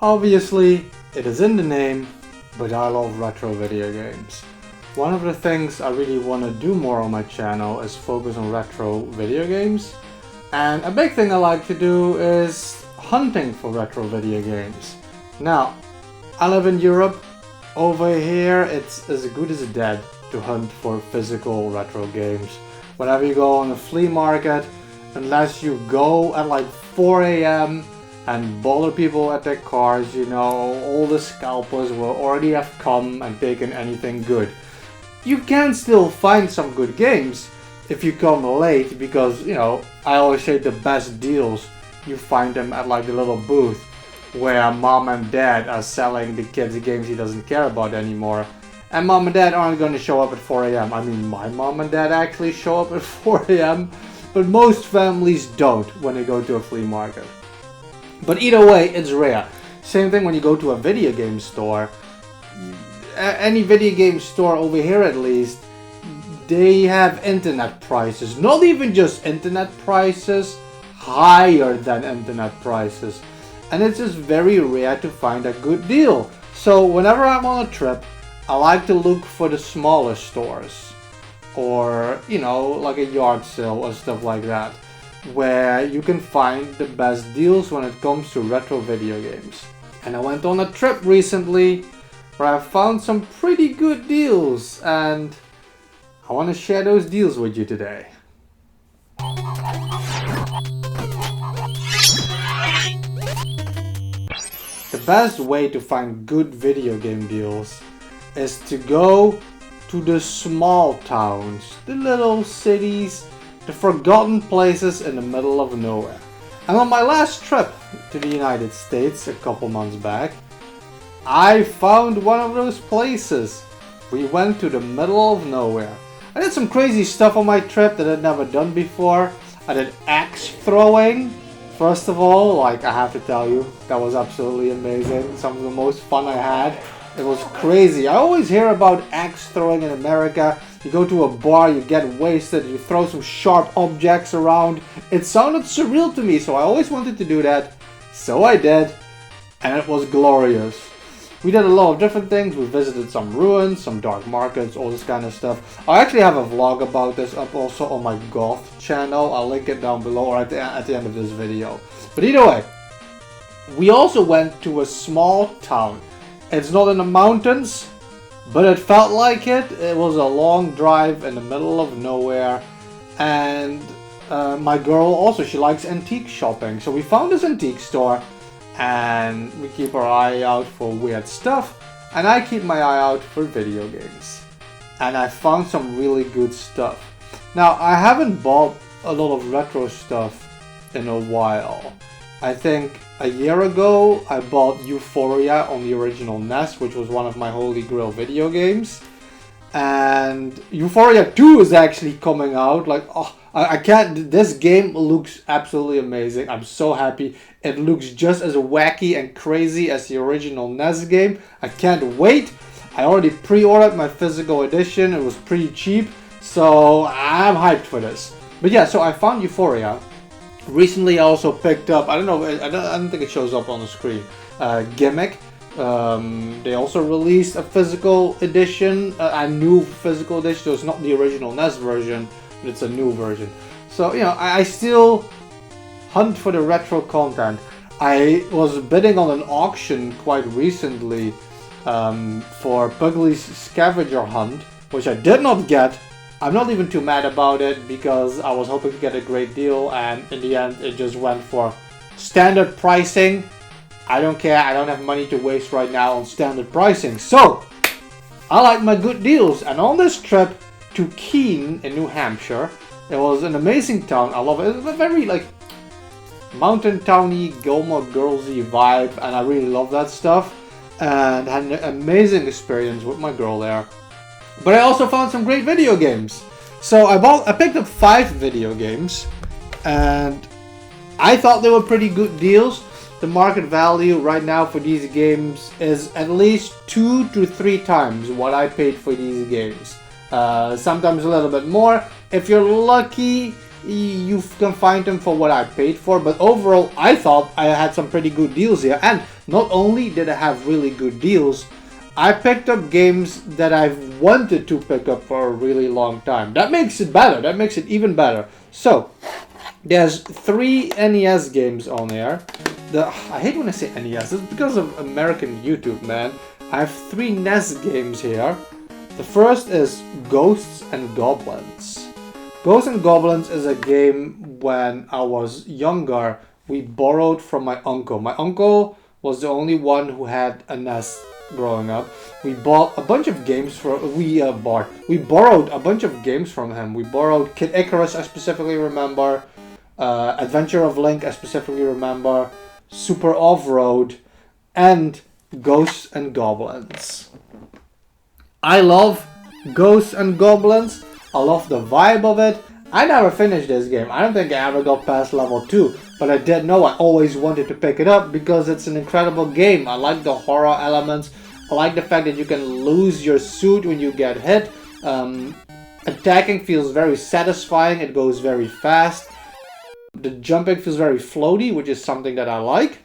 Obviously, it is in the name, but I love retro video games. One of the things I really want to do more on my channel is focus on retro video games. And a big thing I like to do is hunting for retro video games. Now, I live in Europe. Over here, it's as good as dead to hunt for physical retro games. Whenever you go on a flea market, unless you go at like 4 AM and bother people at their cars, you know, all the scalpers will already have come and taken anything good. You can still find some good games if you come late, because, you know, I always say the best deals, you find them at like the little booth where mom and dad are selling the kids games he doesn't care about anymore. And mom and dad aren't going to show up at 4 AM. I mean, my mom and dad actually show up at 4 AM, but most families don't when they go to a flea market. But either way, it's rare. Same thing when you go to a video game store. Any video game store over here at least, they have internet prices. Not even just internet prices, higher than internet prices. And it's just very rare to find a good deal. So whenever I'm on a trip, I like to look for the smaller stores. Or, you know, like a yard sale or stuff like that, where you can find the best deals when it comes to retro video games. And I went on a trip recently where I found some pretty good deals, and I want to share those deals with you today. The best way to find good video game deals is to go to the small towns, the little cities, the forgotten places in the middle of nowhere. And on my last trip to the United States a couple months back, I found one of those places. We went to the middle of nowhere. I did some crazy stuff on my trip that I'd never done before. I did axe throwing. First of all, like, I have to tell you, that was absolutely amazing. Some of the most fun I had. It was crazy. I always hear about axe throwing in America. You go to a bar, you get wasted, you throw some sharp objects around. It sounded surreal to me, so I always wanted to do that. So I did, and it was glorious. We did a lot of different things. We visited some ruins, some dark markets, all this kind of stuff. I actually have a vlog about this up also on my goth channel. I'll link it down below or at the end of this video. But either way, we also went to a small town. It's not in the mountains, but it felt like it. It was a long drive in the middle of nowhere. And my girl also, she likes antique shopping. So we found this antique store. And we keep our eye out for weird stuff, and I keep my eye out for video games. And I found some really good stuff. Now, I haven't bought a lot of retro stuff in a while. I think a year ago I bought Euphoria on the original NES, which was one of my holy grail video games. And Euphoria 2 is actually coming out. Like, oh, I can't, this game looks absolutely amazing. I'm so happy. It looks just as wacky and crazy as the original NES game. I can't wait. I already pre-ordered my physical edition. It was pretty cheap, so I'm hyped for this. But yeah, so I found Euphoria. Recently I also picked up, I don't think it shows up on the screen, Gimmick. They also released a physical edition, a new physical edition. So it's not the original NES version, but it's a new version. So, you know, I still hunt for the retro content. I was bidding on an auction quite recently for Pugly's Scavenger Hunt, which I did not get. I'm not even too mad about it because I was hoping to get a great deal, and in the end it just went for standard pricing. I don't care, I don't have money to waste right now on standard pricing. So, I like my good deals. And on this trip to Keene in New Hampshire, it was an amazing town. I love it. It's a very like mountain towny, Gilmore Girlsy vibe, and I really love that stuff. And had an amazing experience with my girl there. But I also found some great video games. So I picked up 5 video games, and I thought they were pretty good deals. The market value right now for these games is at least 2 to 3 times what I paid for these games. Sometimes a little bit more. If you're lucky, you can find them for what I paid for. But overall, I thought I had some pretty good deals here. And not only did it have really good deals, I picked up games that I've wanted to pick up for a really long time. That makes it better. That makes it even better. So, there's 3 NES games on there. I hate when I say NES. It's because of American YouTube, man. I have 3 NES games here. The first is Ghosts and Goblins. Ghosts and Goblins is a game when I was younger, we borrowed from my uncle. My uncle was the only one who had a NES growing up. We bought a bunch of games we borrowed a bunch of games from him. We borrowed Kid Icarus, I specifically remember, Adventure of Link, I specifically remember, Super Off-Road, and Ghosts and Goblins. I love Ghosts and Goblins. I love the vibe of it. I never finished this game. I don't think I ever got past level 2, but I did know I always wanted to pick it up because it's an incredible game. I like the horror elements. I like the fact that you can lose your suit when you get hit. Attacking feels very satisfying. It goes very fast. The jumping feels very floaty, which is something that I like.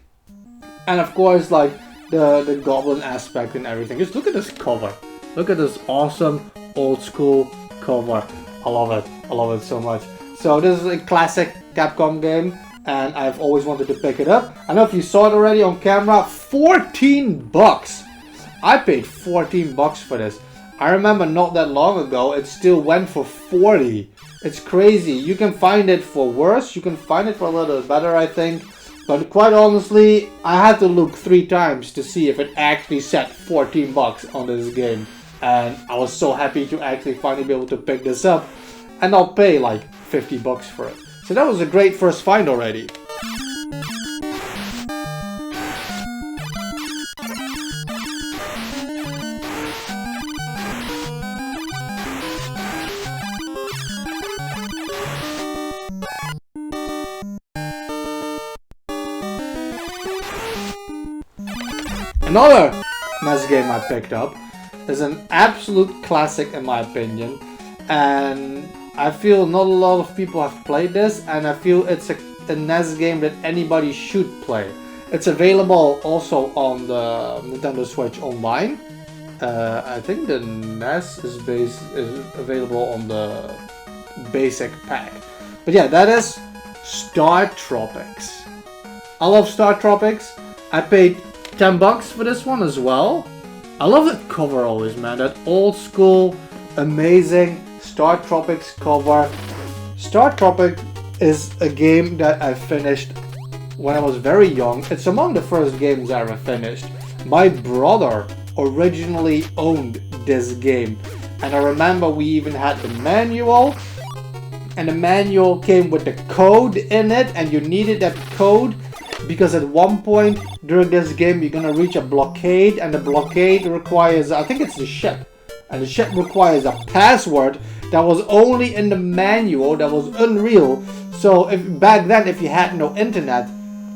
And of course, like the goblin aspect and everything. Just look at this cover. Look at this awesome old school cover. I love it. I love it so much. So this is a classic Capcom game, and I've always wanted to pick it up. I know if you saw it already on camera, 14 bucks. I paid 14 bucks for this. I remember not that long ago, it still went for 40. It's crazy. You can find it for worse. You can find it for a little better, I think. But quite honestly, I had to look 3 times to see if it actually said 14 bucks on this game. And I was so happy to actually finally be able to pick this up. And I'll pay like 50 bucks for it. So that was a great first find already. Another NES game I picked up is an absolute classic in my opinion, and I feel not a lot of people have played this, and I feel it's a NES game that anybody should play. It's available also on the Nintendo Switch Online. I think the NES is available on the basic pack. But yeah, that is Star Tropics. I love Star Tropics. I paid 10 bucks for this one as well. I love that cover always, man. That old school, amazing Star Tropics cover. Star Tropics is a game that I finished when I was very young. It's among the first games I ever finished. My brother originally owned this game. And I remember we even had the manual. And the manual came with the code in it. And you needed that code because at one point during this game you're gonna reach a blockade, and the blockade requires, I think it's the ship, and the ship requires a password that was only in the manual, that was unreal. So back then, if you had no internet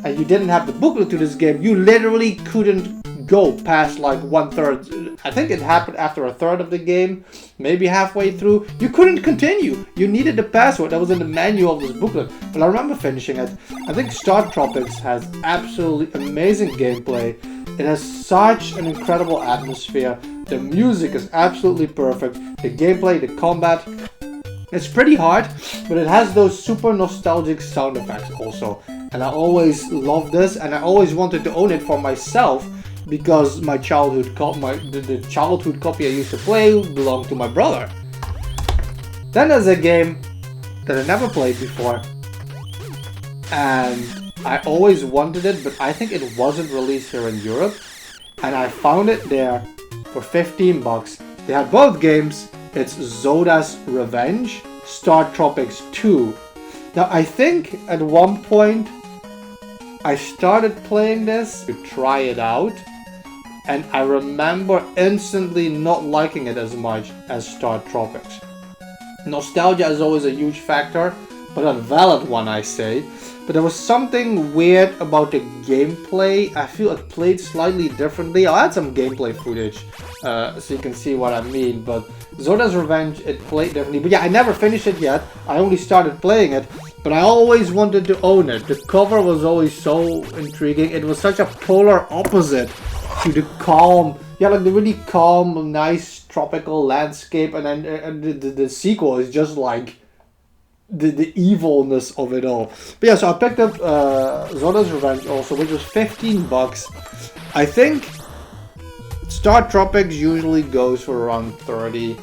and you didn't have the booklet to this game, you literally couldn't go past like 1/3. I think it happened after 1/3 of the game, maybe halfway through. You couldn't continue. You needed the password that was in the manual of this booklet. But I remember finishing it. I think Star Tropics has absolutely amazing gameplay. It has such an incredible atmosphere. The music is absolutely perfect. The gameplay, the combat, it's pretty hard, but it has those super nostalgic sound effects also. And I always loved this, and I always wanted to own it for myself, because my the childhood copy I used to play belonged to my brother. Then there's a game that I never played before, and I always wanted it, but I think it wasn't released here in Europe, and I found it there for 15 bucks. They had both games. It's Zoids Revenge, Star Tropics 2. Now I think at one point I started playing this to try it out, and I remember instantly not liking it as much as Star Tropics. Nostalgia is always a huge factor, but a valid one, I say. But there was something weird about the gameplay. I feel it played slightly differently. I'll add some gameplay footage so you can see what I mean. But Zoids Revenge, it played differently. But yeah, I never finished it yet. I only started playing it. but I always wanted to own it. The cover was always so intriguing. It was such a polar opposite to the calm, yeah, like the really calm, nice tropical landscape, and then the sequel is just like the evilness of it all. But yeah, so I picked up Zoids Revenge also, which was 15 bucks. I think Star Tropics usually goes for around 30.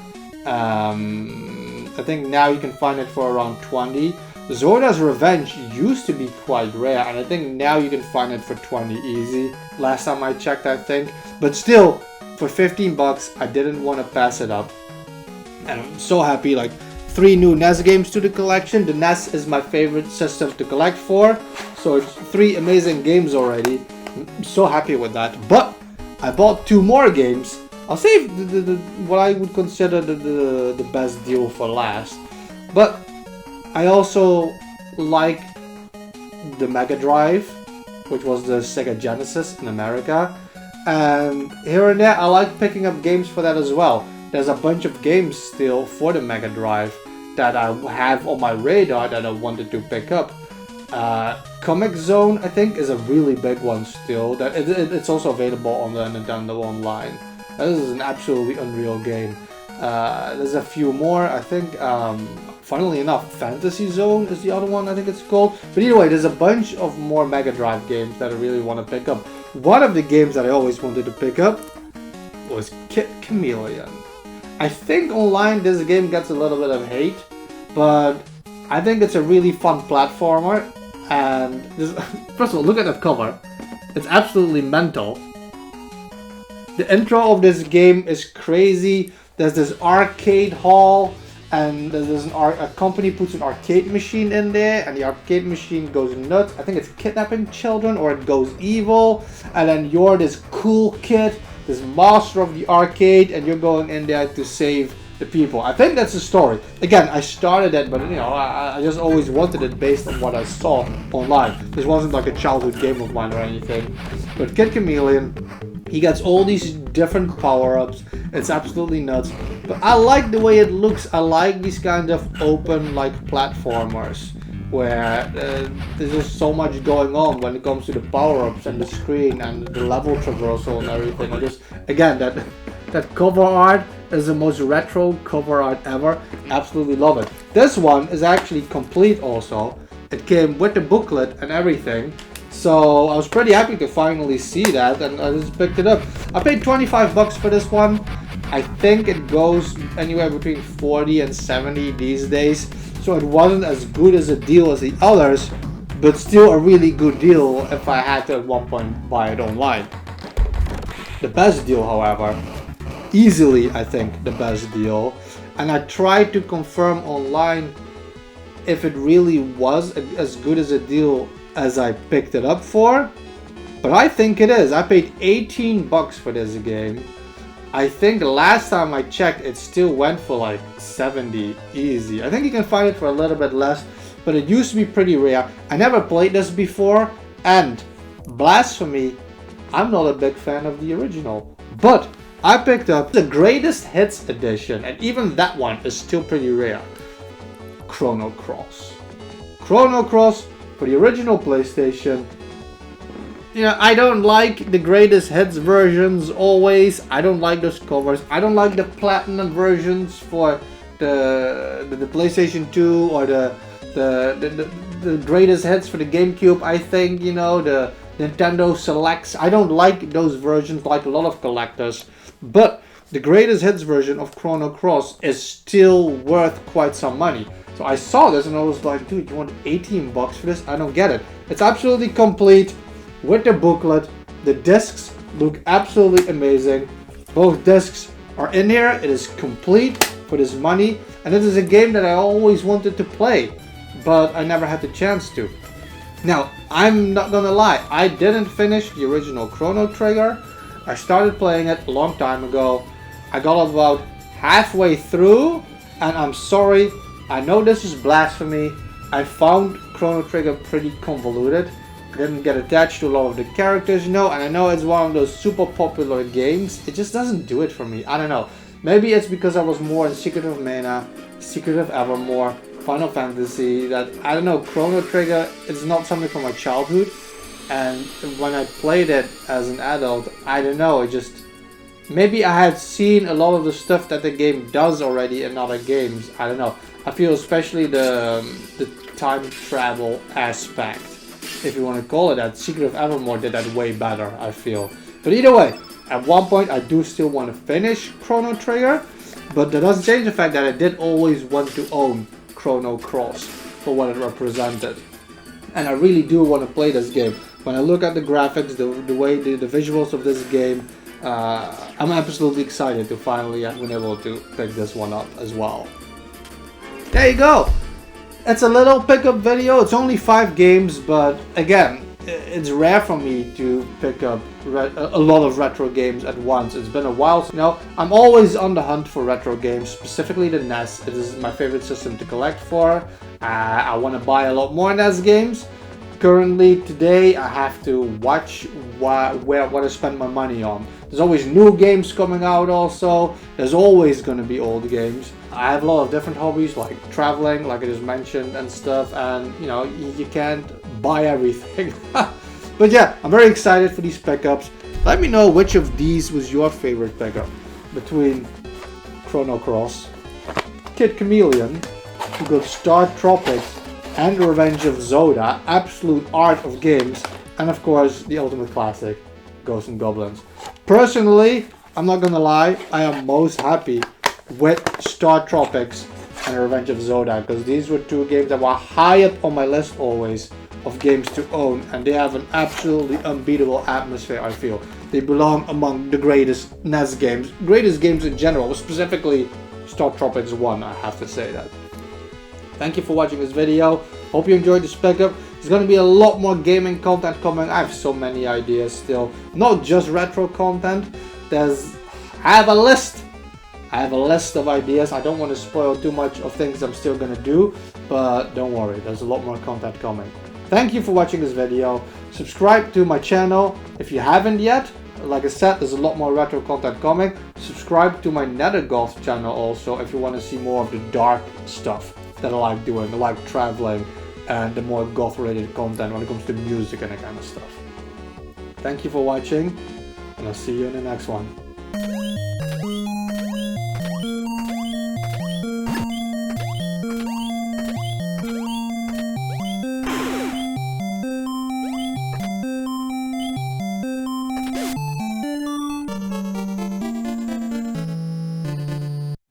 I think now you can find it for around 20. Zoids Revenge used to be quite rare, and I think now you can find it for 20 easy. Last time I checked, I think. But still, for 15 bucks, I didn't want to pass it up. And I'm so happy, like, 3 new NES games to the collection. The NES is my favorite system to collect for, so it's 3 amazing games already. I'm so happy with that. But I bought 2 more games. I'll save what I would consider the best deal for last. But I also like the Mega Drive, which was the Sega Genesis in America. And here and there, I like picking up games for that as well. There's a bunch of games still for the Mega Drive that I have on my radar that I wanted to pick up. Comic Zone, I think, is a really big one still. That it's also available on the Nintendo Online. This is an absolutely unreal game. There's a few more, I think. Funnily enough, Fantasy Zone is the other one, I think it's called. But either way, there's a bunch of more Mega Drive games that I really want to pick up. One of the games that I always wanted to pick up was Kid Chameleon. I think online this game gets a little bit of hate, but I think it's a really fun platformer. And this, first of all, look at that cover. It's absolutely mental. The intro of this game is crazy. There's this arcade hall, and there's a company puts an arcade machine in there, and the arcade machine goes nuts. I think it's kidnapping children, or it goes evil, and then you're this cool kid, this master of the arcade, and you're going in there to save the people. I think that's the story. Again, I started it, but you know, I just always wanted it based on what I saw online. This wasn't like a childhood game of mine or anything. But Kid Chameleon, he gets all these different power-ups. It's absolutely nuts. But I like the way it looks. I like these kind of open, like, platformers where there's just so much going on when it comes to the power-ups and the screen and the level traversal and everything. I just, again, that cover art is the most retro cover art ever. Absolutely love it. This one is actually complete also. It came with the booklet and everything. So I was pretty happy to finally see that, and I just picked it up. I paid 25 bucks for this one. I think it goes anywhere between 40 and 70 these days. So it wasn't as good as a deal as the others, but still a really good deal if I had to at one point buy it online. The best deal, however, easily I think the best deal, and I tried to confirm online if it really was as good as a deal as I picked it up for, but I think it is. I paid 18 bucks for this game. I think the last time I checked it still went for like 70 easy. I think you can find it for a little bit less, but it used to be pretty rare. I never played this before, and blasphemy, I'm not a big fan of the original, but I picked up the Greatest Hits edition, and even that one is still pretty rare. Chrono Cross. Chrono Cross for the original PlayStation. You know, I don't like the Greatest Hits versions always. I don't like those covers. I don't like the Platinum versions for the PlayStation 2 or the Greatest Hits for the GameCube. I think, you know, the Nintendo Selects. I don't like those versions like a lot of collectors. But the Greatest Hits version of Chrono Cross is still worth quite some money. So I saw this and I was like, dude, you want 18 bucks for this? I don't get it. It's absolutely complete with the booklet. The discs look absolutely amazing. Both discs are in here. It is complete for this money. And it is a game that I always wanted to play, but I never had the chance to. Now, I'm not gonna lie. I didn't finish the original Chrono Trigger. I started playing it a long time ago. I got about halfway through, and I'm sorry, I know this is blasphemy. I found Chrono Trigger pretty convoluted. I didn't get attached to a lot of the characters, you know, and I know it's one of those super popular games. It just doesn't do it for me. I don't know. Maybe it's because I was more in Secret of Mana, Secret of Evermore, Final Fantasy that, I don't know, Chrono Trigger is not something from my childhood. And when I played it as an adult, I don't know, it just... Maybe I had seen a lot of the stuff that the game does already in other games. I don't know. I feel especially the time travel aspect, if you want to call it that. Secret of Evermore did that way better, I feel. But either way, at one point I do still want to finish Chrono Trigger. But that doesn't change the fact that I did always want to own Chrono Cross for what it represented. And I really do want to play this game. When I look at the graphics, the way the visuals of this game, I'm absolutely excited to finally have been able to pick this one up as well. There you go! It's a little pickup video. It's only 5 games, but again, it's rare for me to pick up a lot of retro games at once. It's been a while. You know, I'm always on the hunt for retro games, specifically the NES. It is my favorite system to collect for. I want to buy a lot more NES games. Currently, today, I have to watch what I spend my money on. There's always new games coming out also. There's always going to be old games. I have a lot of different hobbies like traveling, like I just mentioned, and stuff. And, you know, you can't buy everything. But yeah, I'm very excited for these pickups. Let me know which of these was your favorite pickup between Chrono Cross, Kid Chameleon, you got Star Tropics, and Revenge of Zoda, absolute art of games, and of course the ultimate classic, Ghosts and Goblins. Personally, I'm not gonna lie, I am most happy with Star Tropics and Revenge of Zoda, because these were 2 games that were high up on my list always of games to own, and they have an absolutely unbeatable atmosphere, I feel. They belong among the greatest NES games, greatest games in general, specifically Star Tropics 1, I have to say that. Thank you for watching this video. Hope you enjoyed this pickup. There's going to be a lot more gaming content coming. I have so many ideas still. Not just retro content. I have a list. I have a list of ideas. I don't want to spoil too much of things I'm still going to do. But don't worry, there's a lot more content coming. Thank you for watching this video. Subscribe to my channel if you haven't yet. Like I said, there's a lot more retro content coming. Subscribe to my Nether Golf channel also if you want to see more of the dark stuff that I like doing. I like traveling and the more goth related content when it comes to music and that kind of stuff. Thank you for watching, and I'll see you in the next one.